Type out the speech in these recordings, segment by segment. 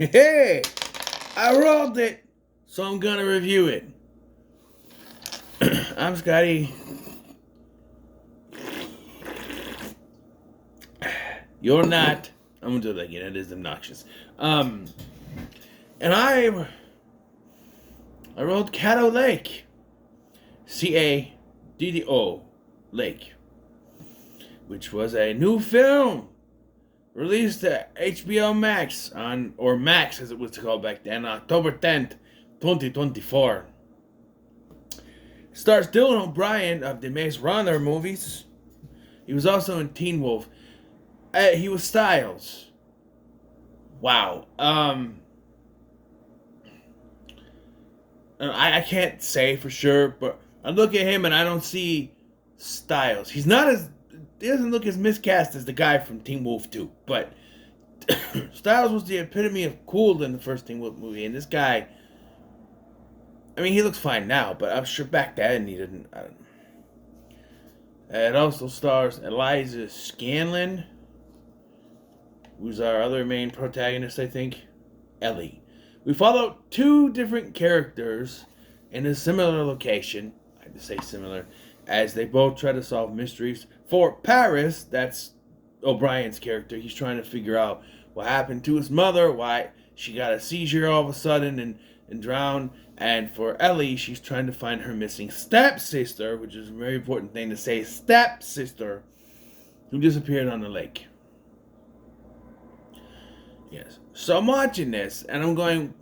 Hey, I rolled it, so I'm gonna review it. I'm Scotty. You're not. I'm gonna do that again. It is obnoxious. And I rolled Caddo Lake, Caddo Lake, which was a new film released at HBO Max or Max as it was called back then, October 10th, 2024. Stars Dylan O'Brien of the Maze Runner movies. He was also in Teen Wolf. He was Styles. Wow. I can't say for sure, but I look at him and I don't see Styles. He doesn't look as miscast as the guy from Teen Wolf 2, but Styles was the epitome of cool in the first Teen Wolf movie, and this guy, I mean, he looks fine now, but I'm sure back then he didn't. I don't know. It also stars Eliza Scanlon, who's our other main protagonist, I think, Ellie. We follow two different characters in a similar location, I have to say similar, as they both try to solve mysteries. For Paris, that's O'Brien's character, he's trying to figure out what happened to his mother, why she got a seizure all of a sudden and drowned. And for Ellie, she's trying to find her missing stepsister, which is a very important thing to say, stepsister, who disappeared on the lake. Yes. So I'm watching this, and I'm going,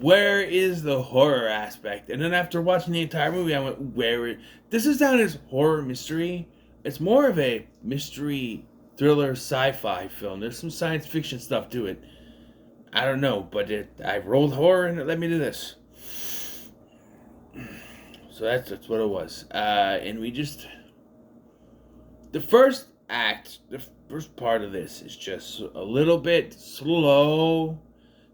where is the horror aspect? And then after watching the entire movie, I went, this is not as horror mystery. It's more of a mystery thriller sci-fi film. There's some science fiction stuff to it. I don't know, but I rolled horror and it led me to this. So that's what it was. And the first act, the first part of this is just a little bit slow.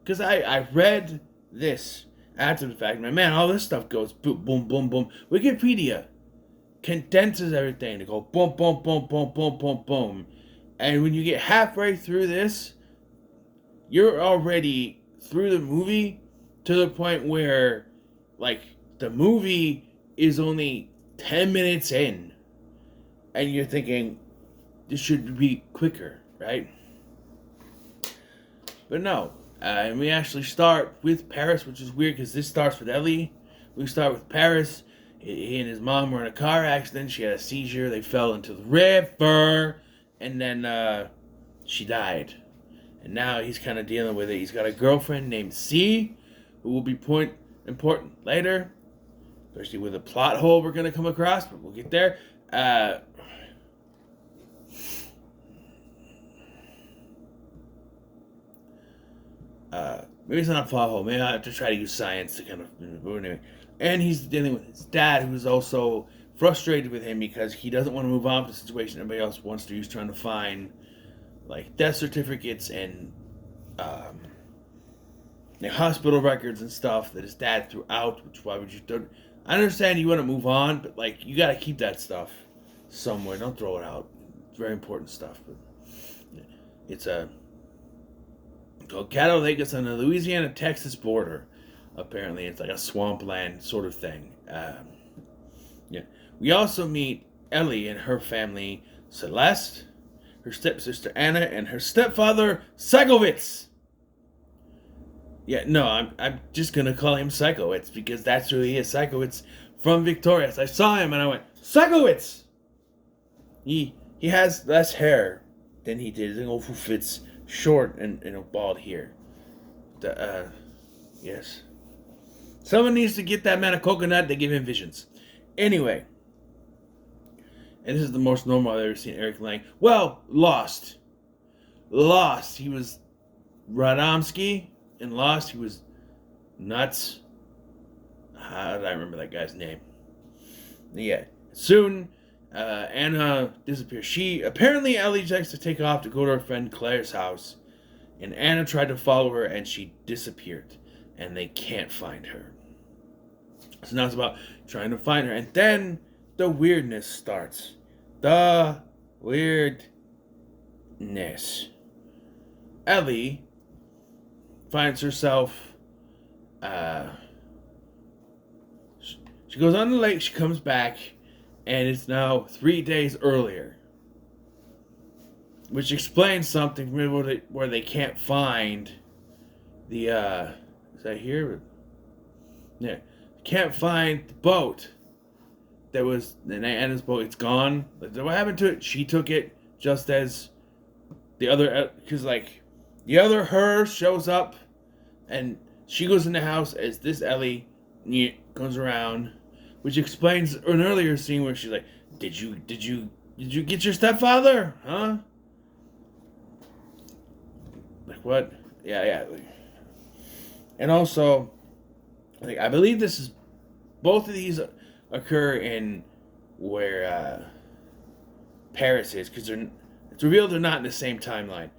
Because I read this after the fact. Man, all this stuff goes boom, boom, boom, boom. Wikipedia condenses everything to go boom, boom, boom, boom, boom, boom, boom. And when you get halfway through this, you're already through the movie to the point where, like, the movie is only 10 minutes in. And you're thinking, this should be quicker, right? But no. And we actually start with Paris, which is weird because this starts with Ellie. We start with Paris. He and his mom were in a car accident. She had a seizure. They fell into the river. And then she died. And now he's kind of dealing with it. He's got a girlfriend named C, who will be important later. Especially with a plot hole we're going to come across, but we'll get there. Maybe it's not a plot hole. Maybe I have to try to use science to kind of. Anyway. And he's dealing with his dad, who's also frustrated with him because he doesn't want to move on from the situation everybody else wants to. He's trying to find, like, death certificates and hospital records and stuff that his dad threw out. Which, why would you do? I understand you want to move on, but, like, you got to keep that stuff somewhere. Don't throw it out. It's very important stuff. But it's called Caddo Lake. It's on the Louisiana-Texas border. Apparently, it's like a swampland sort of thing. Yeah. We also meet Ellie and her family, Celeste, her stepsister Anna, and her stepfather Psychowitz. Yeah, no, I'm just gonna call him Psychowitz because that's who he is. Psychowitz from Victorious. I saw him and I went, Psychowitz. He has less hair than he did. It's short and bald here. Yes. Someone needs to get that man a coconut. They give him visions. Anyway. And this is the most normal I've ever seen Eric Lang. Well, Lost. He was Radomski in Lost. He was nuts. How did I remember that guy's name? Yeah. Soon, Anna disappears. Apparently Ellie likes to take off to go to her friend Claire's house. And Anna tried to follow her and she disappeared. And they can't find her. So now it's about trying to find her. And then the weirdness starts. The weirdness. Ellie finds herself. She goes on the lake. She comes back, and it's now 3 days earlier, which explains something where they can't find the. Is that here? Yeah, can't find the boat. That was Anna's boat. It's gone. What happened to it? She took it just as the other, because like the other her shows up, and she goes in the house as this Ellie goes around, which explains an earlier scene where she's like, "Did you get your stepfather? Huh?" Like what? Yeah. And also, like I believe this is both of these occur in where Paris is, because it's revealed they're not in the same timeline.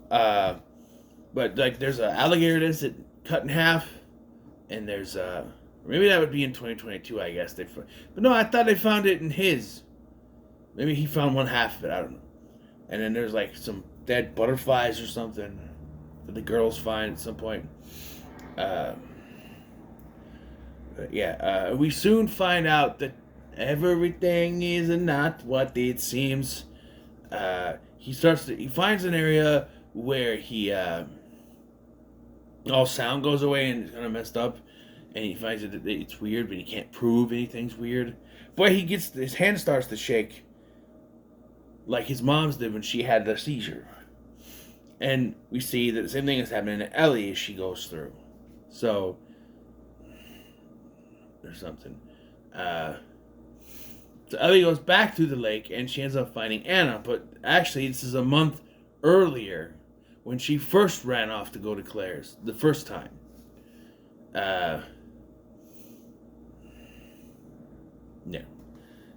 But like there's an alligator that's cut in half, and there's maybe that would be in 2022, I guess. But no, I thought they found it in his. Maybe he found one half of it. I don't know. And then there's like some dead butterflies or something that the girls find at some point. We soon find out that everything is not what it seems. He finds an area where all sound goes away and it's kind of messed up, and he finds that it's weird, but he can't prove anything's weird. Boy, his hand starts to shake like his mom's did when she had the seizure. And we see that the same thing is happening to Ellie as she goes through. So there's something. So Ellie goes back to the lake and she ends up finding Anna, but actually this is a month earlier when she first ran off to go to Claire's the first time. Yeah.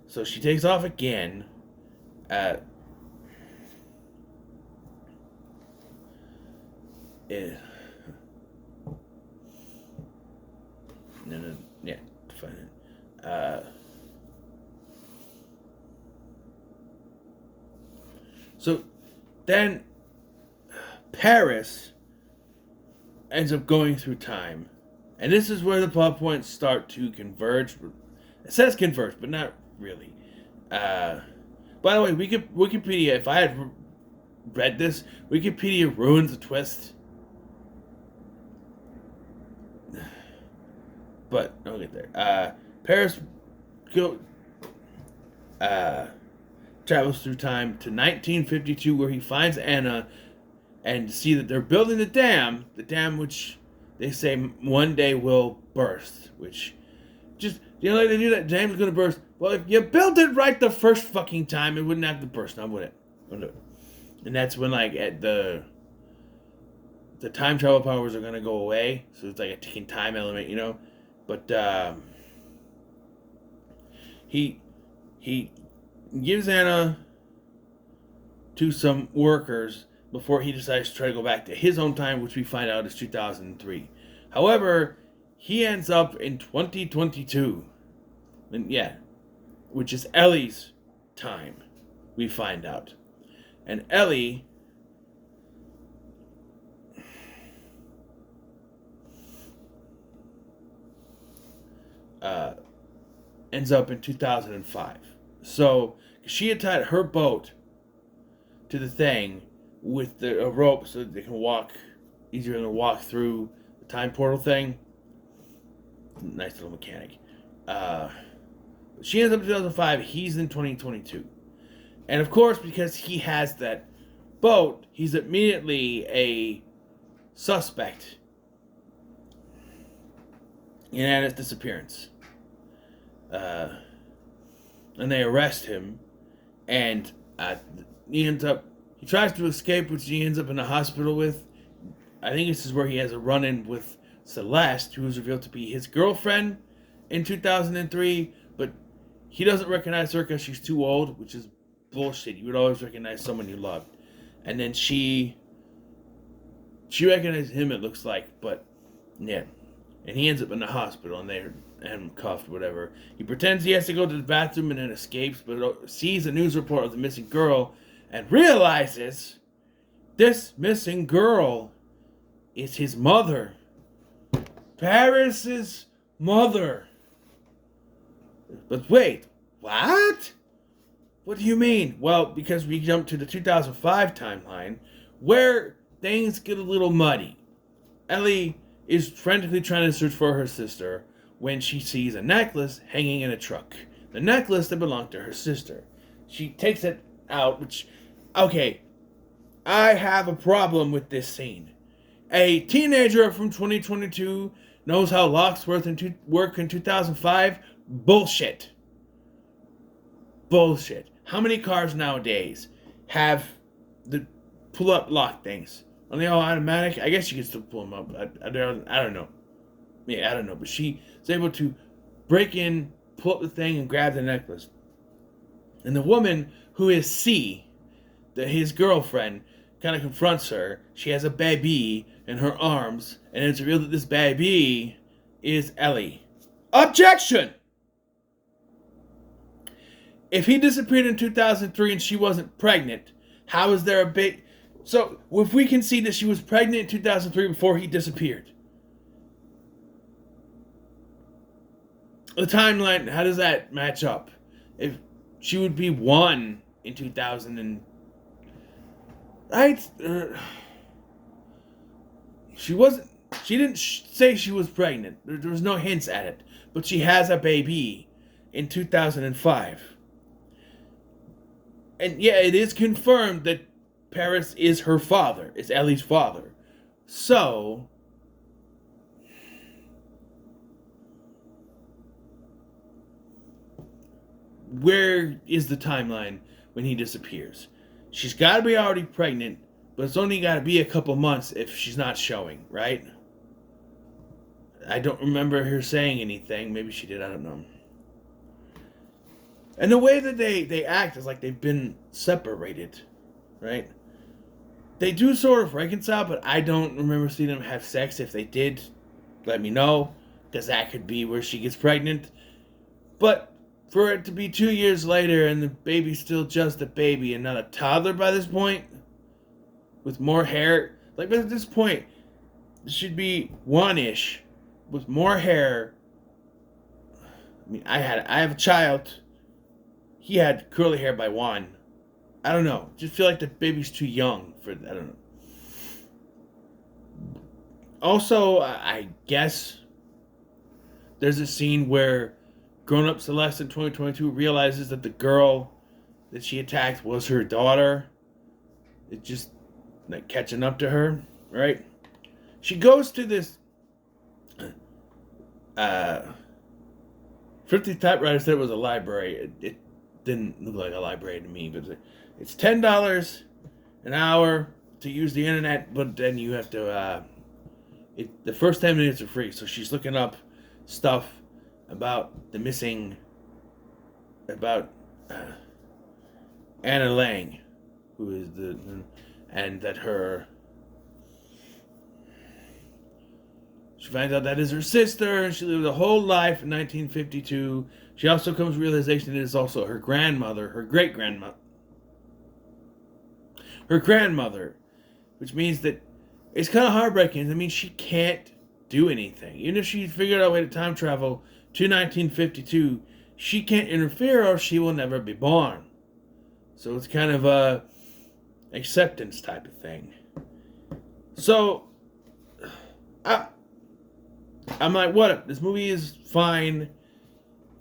So she takes off again. Yeah, fine. So then Paris ends up going through time, and this is where the plot points start to converge. It says converge, but not really. By the way, Wikipedia, if I had read this, Wikipedia ruins the twist. But I'll get there. Paris travels through time to 1952, where he finds Anna and see that they're building the dam which they say one day will burst. Which, just, like they knew that dam's going to burst. Well, if you built it right the first fucking time, it wouldn't have to burst, now would it? And that's when, like, at the time travel powers are going to go away, so it's like a ticking time element, But he gives Anna to some workers before he decides to try to go back to his own time, which we find out is 2003. However, he ends up in 2022. And which is Ellie's time, we find out. And Ellie ends up in 2005. So she had tied her boat to the thing with a rope so that they can walk easier than to walk through the time portal thing. Nice little mechanic. She ends up in 2005. He's in 2022. And of course, because he has that boat, he's immediately a suspect in Anna's disappearance. And they arrest him, and he tries to escape, which he ends up in the hospital with. I think this is where he has a run-in with Celeste, who is revealed to be his girlfriend in 2003, but he doesn't recognize her because she's too old, which is bullshit. You would always recognize someone you loved. And then she recognizes him, it looks like, but yeah. And he ends up in the hospital, and they're cuffed, whatever. He pretends he has to go to the bathroom and then escapes, but sees a news report of the missing girl and realizes this missing girl is his mother. Paris's mother. But wait, what? What do you mean? Well, because we jump to the 2005 timeline, where things get a little muddy. Ellie is frantically trying to search for her sister when she sees a necklace hanging in a truck. The necklace that belonged to her sister. She takes it out, which, okay, I have a problem with this scene. A teenager from 2022 knows how locks work in 2005? Bullshit. Bullshit. How many cars nowadays have the pull-up lock things? Are they all automatic? I guess you can still pull them up. I don't know. Yeah, I don't know. But she is able to break in, pull up the thing, and grab the necklace. And the woman who is C, his girlfriend, kind of confronts her. She has a baby in her arms, and it's revealed that this baby is Ellie. Objection! If he disappeared in 2003 and she wasn't pregnant, how is there a big... So, if we can see that she was pregnant in 2003 before he disappeared, the timeline, how does that match up? If she would be 1 in 2000 and... Right? She didn't say she was pregnant. There was no hints at it. But she has a baby in 2005. And yeah, it is confirmed that Paris is her father. Is Ellie's father. So... where is the timeline when he disappears? She's got to be already pregnant, but it's only got to be a couple months if she's not showing, right? I don't remember her saying anything. Maybe she did, I don't know. And the way that they act is like they've been separated, right? They do sort of reconcile, but I don't remember seeing them have sex. If they did, let me know, because that could be where she gets pregnant. But for it to be 2 years later and the baby's still just a baby and not a toddler by this point, with more hair, like at this point, it should be 1-ish with more hair. I mean, I have a child. He had curly hair by 1. I don't know. Just feel like the baby's too young for, I don't know. Also, I guess there's a scene where grown-up Celeste in 2022 realizes that the girl that she attacked was her daughter. It's just like catching up to her, right? She goes to this 50 typewriter said it was a library. It didn't look like a library to me, but it's $10 an hour to use the internet, but then you have to the first 10 minutes are free. So she's looking up stuff about the missing, about Anna Lang, who is and that she finds out that is her sister, and she lived a whole life in 1952. She also comes to the realization that it is also her grandmother, her great-grandmother. Her grandmother, which means that it's kind of heartbreaking. I mean, she can't do anything. Even if she figured out a way to time travel to 1952, she can't interfere or she will never be born. So it's kind of a acceptance type of thing. So I'm like, what? This movie is fine,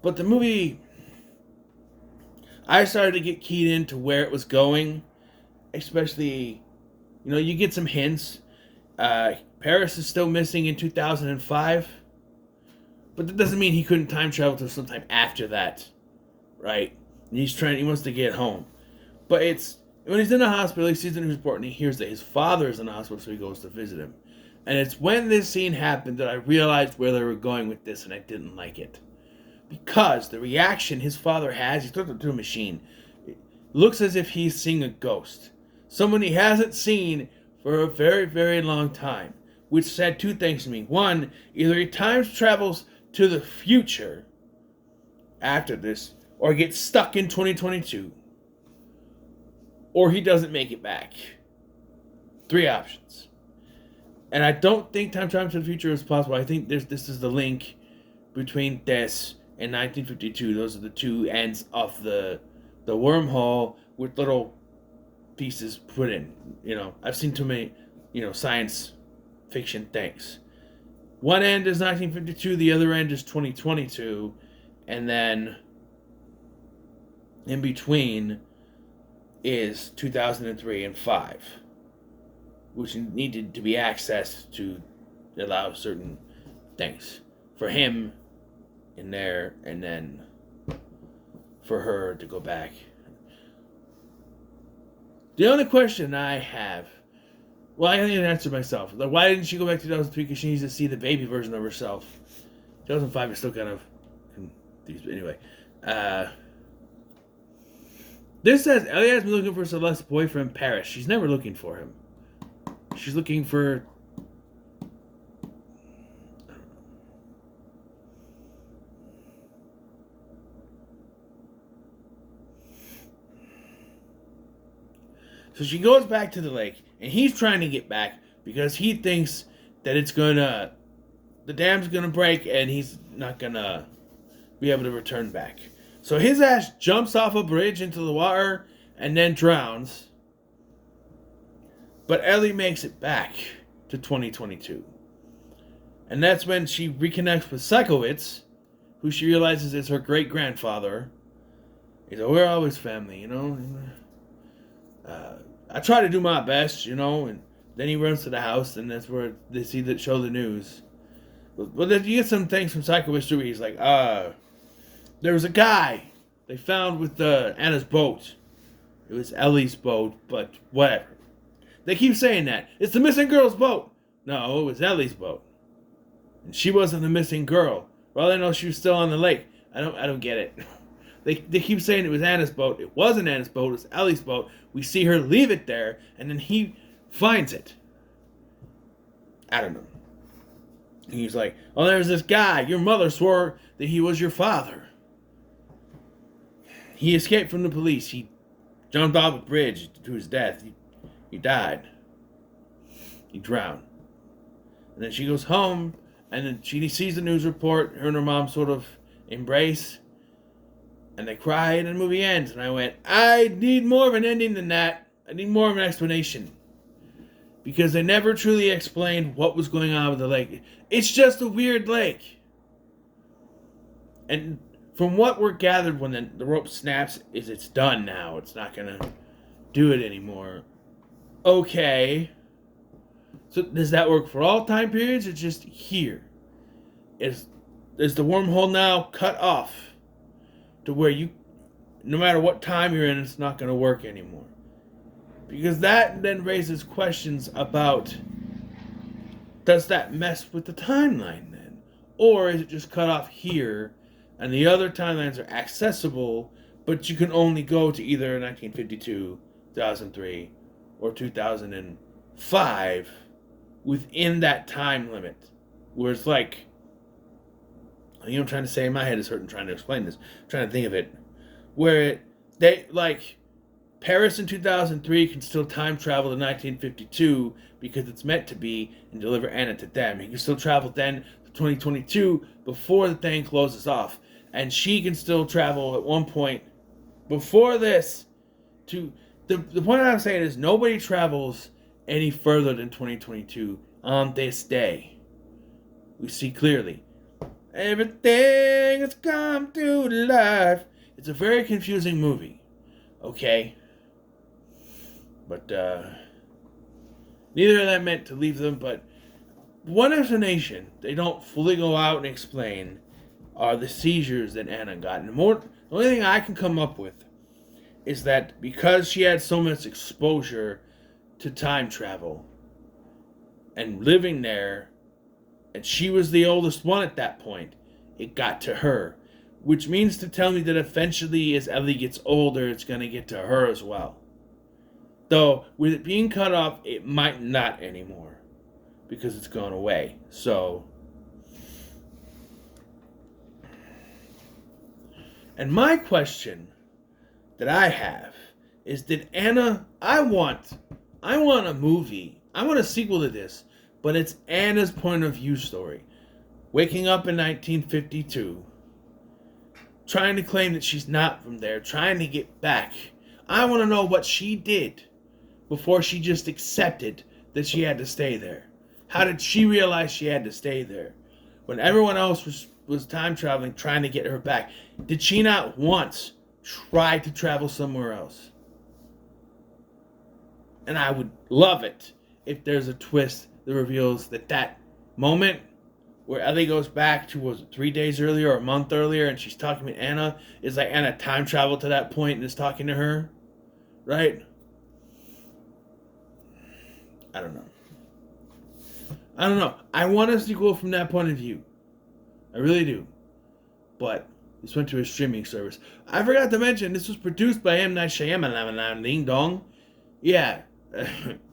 but the movie, I started to get keyed into where it was going, especially, you get some hints. Paris is still missing in 2005. But that doesn't mean he couldn't time travel to sometime after that, right? And he wants to get home. But it's, when he's in the hospital, he sees the news report and he hears that his father is in the hospital, so he goes to visit him. And it's when this scene happened that I realized where they were going with this, and I didn't like it. Because the reaction his father has, he's hooked up to a machine, it looks as if he's seeing a ghost. Someone he hasn't seen for a very, very long time. Which said two things to me. One, either he time travels to the future after this, or gets stuck in 2022, or he doesn't make it back. 3 options. And I don't think time travel to the future is possible. I think this is the link between this and 1952. Those are the two ends of the wormhole with little pieces put in. I've seen too many, science fiction things. One end is 1952, the other end is 2022, and then in between is 2003 and 5, which needed to be accessed to allow certain things for him in there, and then for her to go back. The only question I have, well, I didn't answer myself. Like, why didn't she go back to 2003? Because she needs to see the baby version of herself. 2005 is still kind of confused. Anyway, this says Ellie has been looking for Celeste's boyfriend, Paris. She's never looking for him. She's looking for... So she goes back to the lake, and he's trying to get back because he thinks that the dam's gonna break, and he's not gonna be able to return back. So his ass jumps off a bridge into the water and then drowns. But Ellie makes it back to 2022. And that's when she reconnects with Psychowitz, who she realizes is her great-grandfather. He's like, we're always family, I try to do my best, and then he runs to the house, and that's where they show the news. But then you get some things from Psychowitz too. He's like, there was a guy they found with Anna's boat. It was Ellie's boat, but whatever. They keep saying that. It's the missing girl's boat. No, it was Ellie's boat. And she wasn't the missing girl. Well, I know she was still on the lake. I don't get it. They keep saying it was Anna's boat. It wasn't Anna's boat. It was Ellie's boat. We see her leave it there, and then he finds it. I don't know. And he's like, oh, there's this guy. Your mother swore that he was your father. He escaped from the police. He jumped off a bridge to his death. He died. He drowned. And then she goes home, and then she sees the news report. Her and her mom sort of embrace. And they cry, and the movie ends. And I went, I need more of an ending than that. I need more of an explanation. Because they never truly explained what was going on with the lake. It's just a weird lake. And from what we're gathered when the rope snaps, is it's done now. It's not going to do it anymore. Okay. So does that work for all time periods or just here? Is the wormhole now cut off? To where no matter what time you're in, it's not going to work anymore. Because that then raises questions about, does that mess with the timeline then? Or is it just cut off here, and the other timelines are accessible, but you can only go to either 1952, 2003, or 2005 within that time limit? Where it's like, I'm trying to say in my head is hurting trying to explain this. I'm trying to think of it. Where Paris in 2003 can still time travel to 1952 because it's meant to be and deliver Anna to them. He can still travel then to 2022 before the thing closes off. And she can still travel at one point before this to... The point I'm saying is nobody travels any further than 2022 on this day. We see clearly. Everything has come to life. It's a very confusing movie. Okay? But, neither of them meant to leave them, but one explanation they don't fully go out and explain are the seizures that Anna got. And the only thing I can come up with is that because she had so much exposure to time travel and living there, and she was the oldest one at that point, it got to her. Which means to tell me that eventually as Ellie gets older, it's going to get to her as well. Though, with it being cut off, it might not anymore. Because it's gone away. So... And my question that I have is, did Anna... I want a movie. I want a sequel to this. But it's Anna's point of view story. Waking up in 1952, trying to claim that she's not from there, trying to get back. I want to know what she did before she just accepted that she had to stay there. How did she realize she had to stay there? When everyone else was time traveling, trying to get her back, did she not once try to travel somewhere else? And I would love it if there's a twist that reveals that moment where Ellie goes back to, was it 3 days earlier or a month earlier, and she's talking to Anna, is like Anna time traveled to that point and is talking to her, right? I don't know. I want a sequel from that point of view. I really do. But this went to a streaming service. I forgot to mention, this was produced by M. Night Shyamalan, Ding Dong. Yeah.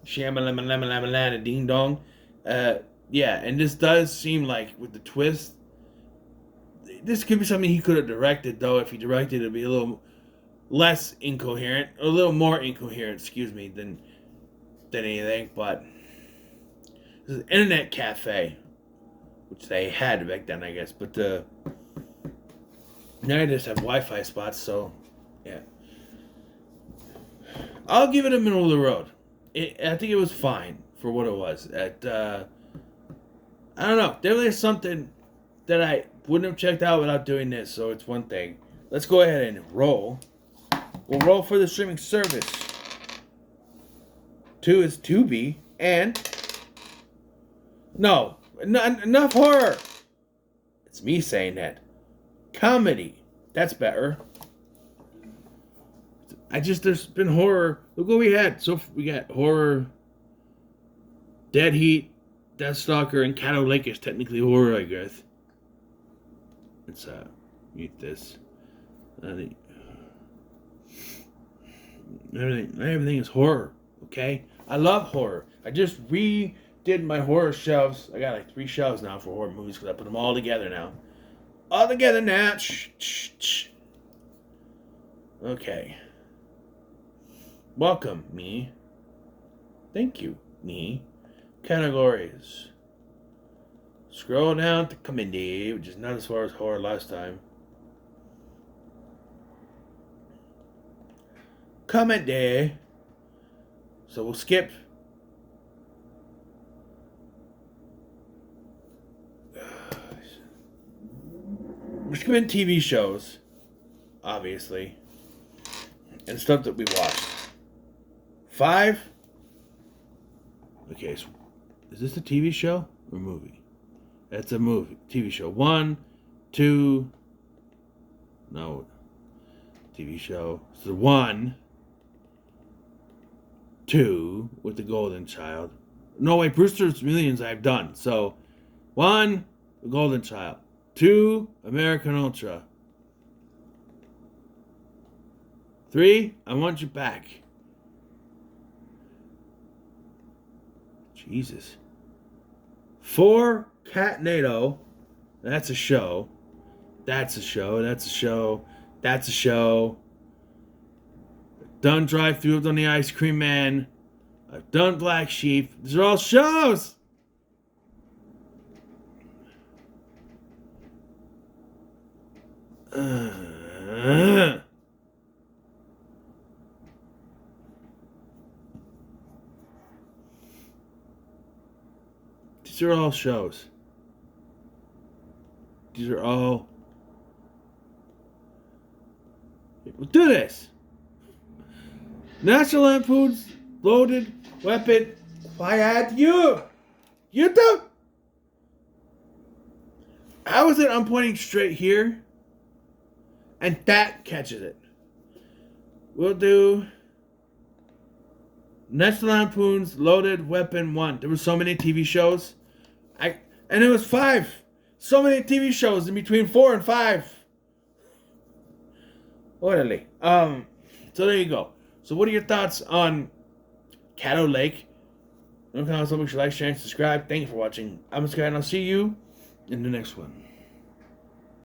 Shyamalan, Ding Dong. Yeah, and this does seem like, with the twist, this could be something he could have directed, though. If he directed, it would be a little less incoherent, or a little more incoherent, than anything. But this is an internet cafe, which they had back then, I guess. But now they just have Wi-Fi spots, so yeah. I'll give it a middle of the road. I think it was fine for what it was. I don't know. Definitely something that I wouldn't have checked out without doing this, so it's one thing. Let's go ahead and roll. We'll roll for the streaming service. 2 is Tubi, and... No, enough horror! It's me saying that. Comedy. That's better. There's been horror. Look what we had. So we got horror, Dead Heat, Deathstalker, and Caddo Lake is technically horror, I guess. Let's mute this. Everything is horror, okay? I love horror. I just redid my horror shelves. I got like 3 shelves now for horror movies because I put them all together now. All together now. Okay. Welcome, me. Thank you, me. Categories. Scroll down to comedy, which is not as far as horror last time. Comedy. So we'll skip. We're skipping TV shows, obviously, and stuff that we watched. 5. Okay, so is this a TV show or movie? That's a movie, TV show. 1, 2. No, TV show. So 1, 2 with the Golden Child. No, wait, Brewster's Millions I've done. So 1, the Golden Child. 2, American Ultra. 3, I Want You Back. Jesus. 4, Catnado. That's a show. That's a show. That's a show. That's a show. I've done Drive Thru. I've done The Ice Cream Man. I've done Black Sheep. These are all shows. These are all shows. These are all... We'll do this. National Lampoon's Loaded Weapon. Quiet. You don't... How is it I'm pointing straight here? And that catches it. We'll do... National Lampoon's Loaded Weapon 1. There were so many TV shows. And it was 5. So many TV shows in between 4 and 5. Orderly. So there you go. So what are your thoughts on Caddo Lake? Don't forget to like, share, and subscribe. Thank you for watching. I'm Sky, and I'll see you in the next one.